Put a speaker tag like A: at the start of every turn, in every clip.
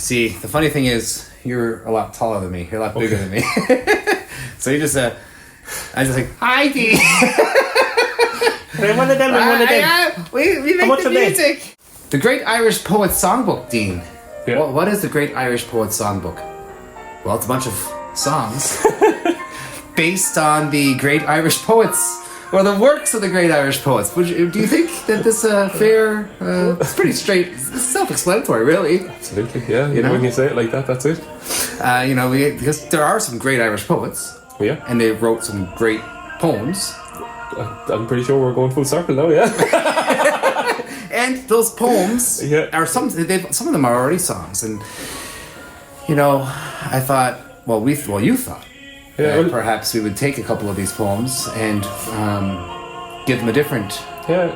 A: See, the funny thing is, you're a lot taller than me. You're a lot bigger than me. So you just, I was just like, hi, Dee.
B: One of them.
A: We make
B: much
A: the
B: are they?
A: music. The Great Irish Poets Songbook, Dean.
B: Yeah.
A: What is the Great Irish Poets Songbook? Well, it's a bunch of songs based on the great Irish poets, or the works of the great Irish poets. Do you think that this fair? It's pretty straight. It's self-explanatory, really.
B: Absolutely, yeah.
A: You know?
B: When you say it like that, that's it.
A: Because there are some great Irish poets.
B: Yeah.
A: And they wrote some great poems.
B: I'm pretty sure we're going full circle now, yeah.
A: And those poems are some of them are already songs, and I thought, you thought that perhaps we would take a couple of these poems and give them a different.
B: Yeah,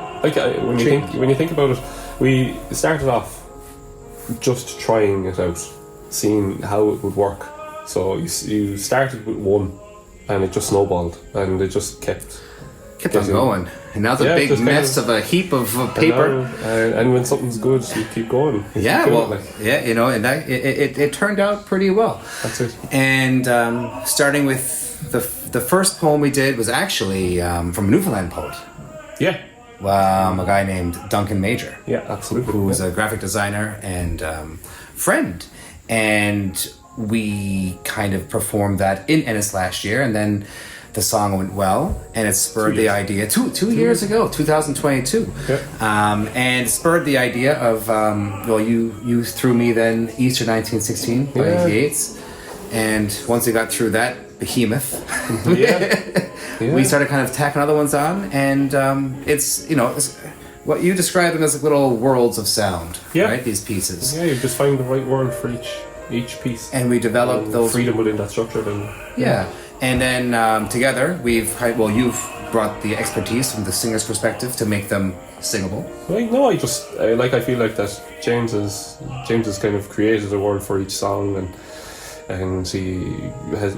B: when you think about it, we started off just trying it out, seeing how it would work. So you started with one, and it just snowballed, and it just kept
A: on going. And now it's a big mess of a heap of paper.
B: And when something's good, you keep going.
A: And it turned out pretty well.
B: That's it.
A: And starting with the first poem we did was actually from a Newfoundland poet.
B: Yeah.
A: A guy named Duncan Major.
B: Yeah, absolutely.
A: Who was a graphic designer and friend. And we kind of performed that in Ennis last year, and then the song went well, and it spurred the idea two years ago, 2022.
B: Yeah.
A: And it spurred the idea of you threw me then Easter 1916 by the Yates, and once we got through that behemoth, we started kind of tacking other ones on, and it's what you describe them as like little worlds of sound, right? These pieces.
B: Yeah, you just find the right word for each piece,
A: and we developed those
B: freedom within that structure. Then
A: and then together you've brought the expertise from the singer's perspective to make them singable.
B: No, I feel like that James has kind of created a word for each song, and he has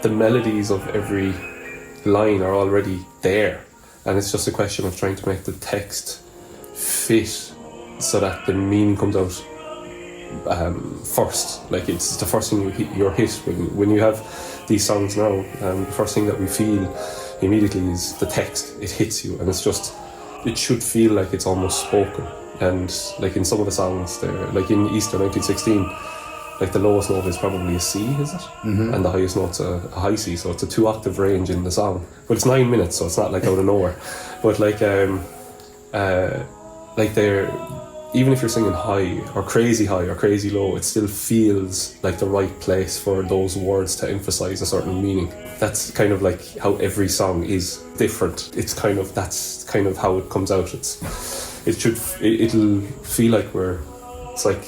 B: the melodies of every line are already there, and it's just a question of trying to make the text fit so that the meaning comes out first. Like, it's the first thing you're hit when you have these songs now. The first thing that we feel immediately is the text. It hits you, and it should feel like it's almost spoken. And like in some of the songs there, like in Easter 1916, like the lowest note is probably a C, is it? Mm-hmm. And the highest note's a high C, so it's a 2-octave range in the song. But it's 9 minutes, so it's not like out of nowhere. But they're, even if you're singing high or crazy low, it still feels like the right place for those words to emphasize a certain meaning. That's kind of like how every song is different. That's kind of how it comes out. It'll feel like it's like,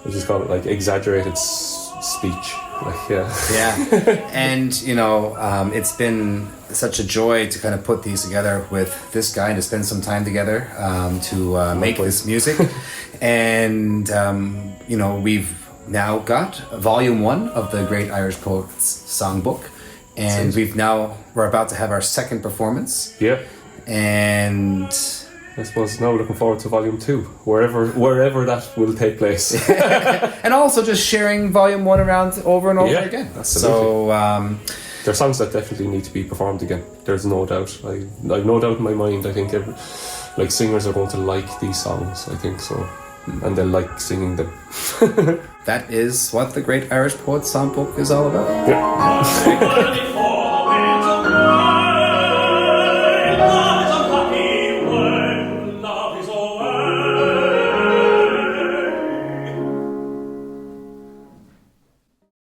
B: I just call it like exaggerated speech. Like,
A: And it's been such a joy to kind of put these together with this guy and to spend some time together to make this music. And we've now got volume 1 of the Great Irish Poets Songbook, and we're about to have our second performance.
B: Yeah.
A: And
B: I suppose now we're looking forward to volume 2, wherever that will take place.
A: And also just sharing volume 1 around over and over again.
B: Absolutely.
A: So
B: there are songs that definitely need to be performed again. There's no doubt. I've no doubt in my mind. I think singers are going to like these songs, I think so. And they'll like singing them.
A: That is what the Great Irish Poets Songbook is all about.
B: Yeah.